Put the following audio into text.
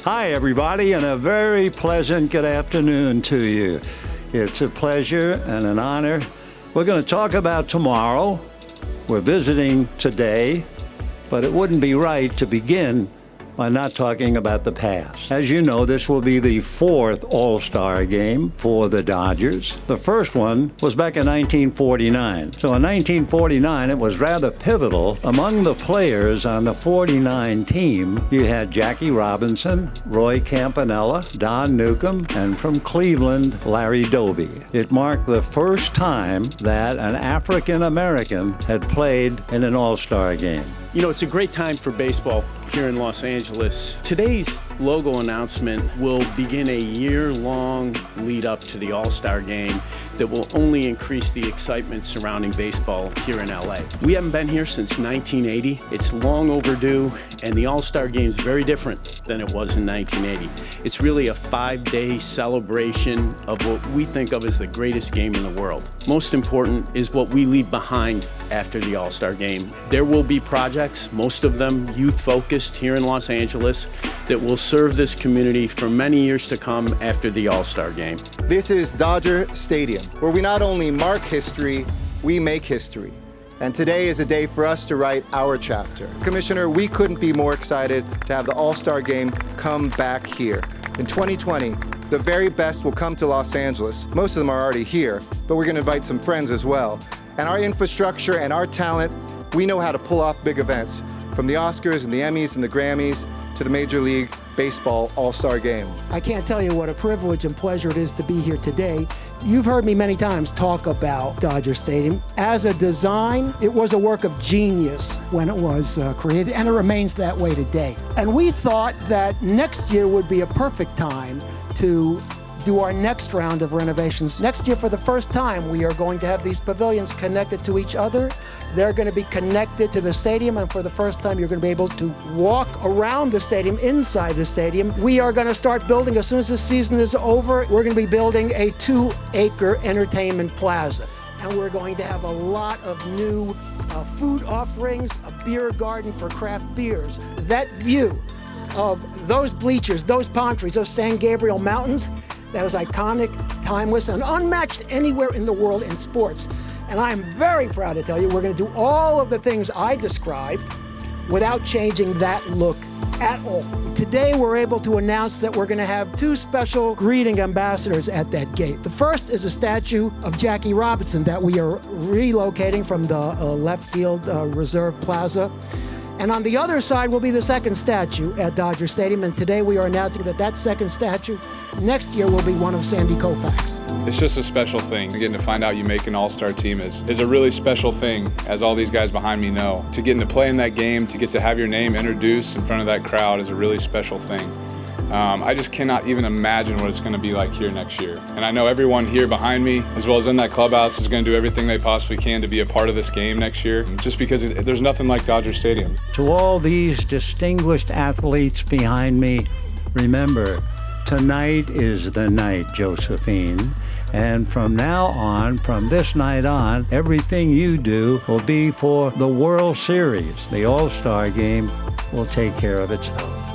Hi, everybody, and a very pleasant good afternoon to you. It's a pleasure and an honor. We're going to talk about tomorrow. We're visiting today, but it wouldn't be right to begin by not talking about the past. As you know, this will be the fourth All-Star Game for the Dodgers. The first one was back in 1949. So in 1949, it was rather pivotal. Among the players on the 49 team, you had Jackie Robinson, Roy Campanella, Don Newcomb, and from Cleveland, Larry Doby. It marked the first time that an African-American had played in an All-Star Game. You know, it's a great time for baseball here in Los Angeles. Today's logo announcement will begin a year-long lead up to the All-Star Game that will only increase the excitement surrounding baseball here in LA. We haven't been here since 1980. It's long overdue, and the All-Star Game is very different than it was in 1980. It's really a 5-day celebration of what we think of as the greatest game in the world. Most important is what we leave behind after the All-Star Game. There will be projects, most of them youth-focused here in Los Angeles, that will serve this community for many years to come after the All-Star Game. This is Dodger Stadium, where we not only mark history, we make history. And today is a day for us to write our chapter. Commissioner, we couldn't be more excited to have the All-Star Game come back here. In 2020, the very best will come to Los Angeles. Most of them are already here, but we're gonna invite some friends as well. And our infrastructure and our talent, we know how to pull off big events, from the Oscars and the Emmys and the Grammys to the Major League Baseball All-Star Game. I can't tell you what a privilege and pleasure it is to be here today. You've heard me many times talk about Dodger Stadium. As a design, it was a work of genius when it was created, and it remains that way today. And we thought that next year would be a perfect time to do our next round of renovations. Next year, for the first time, we are going to have these pavilions connected to each other. They're going to be connected to the stadium, and for the first time, you're going to be able to walk around the stadium, inside the stadium. We are going to start building, as soon as the season is over, we're going to be building a 2-acre entertainment plaza. And we're going to have a lot of new food offerings, a beer garden for craft beers. That view of those bleachers, those palm trees, those San Gabriel Mountains, that is iconic, timeless, and unmatched anywhere in the world in sports. And I'm very proud to tell you we're going to do all of the things I described without changing that look at all. Today we're able to announce that we're going to have 2 special greeting ambassadors at that gate. The first is a statue of Jackie Robinson that we are relocating from the left field reserve plaza. And on the other side will be the second statue at Dodger Stadium. And today we are announcing that that second statue next year will be one of Sandy Koufax. It's just a special thing. Getting to find out you make an all-star team is a really special thing, as all these guys behind me know. To get to play in that game, to get to have your name introduced in front of that crowd is a really special thing. I just cannot even imagine what it's going to be like here next year. And I know everyone here behind me, as well as in that clubhouse, is going to do everything they possibly can to be a part of this game next year, just because there's nothing like Dodger Stadium. To all these distinguished athletes behind me, remember, tonight is the night, Josephine. And from now on, from this night on, everything you do will be for the World Series. The All-Star Game will take care of itself.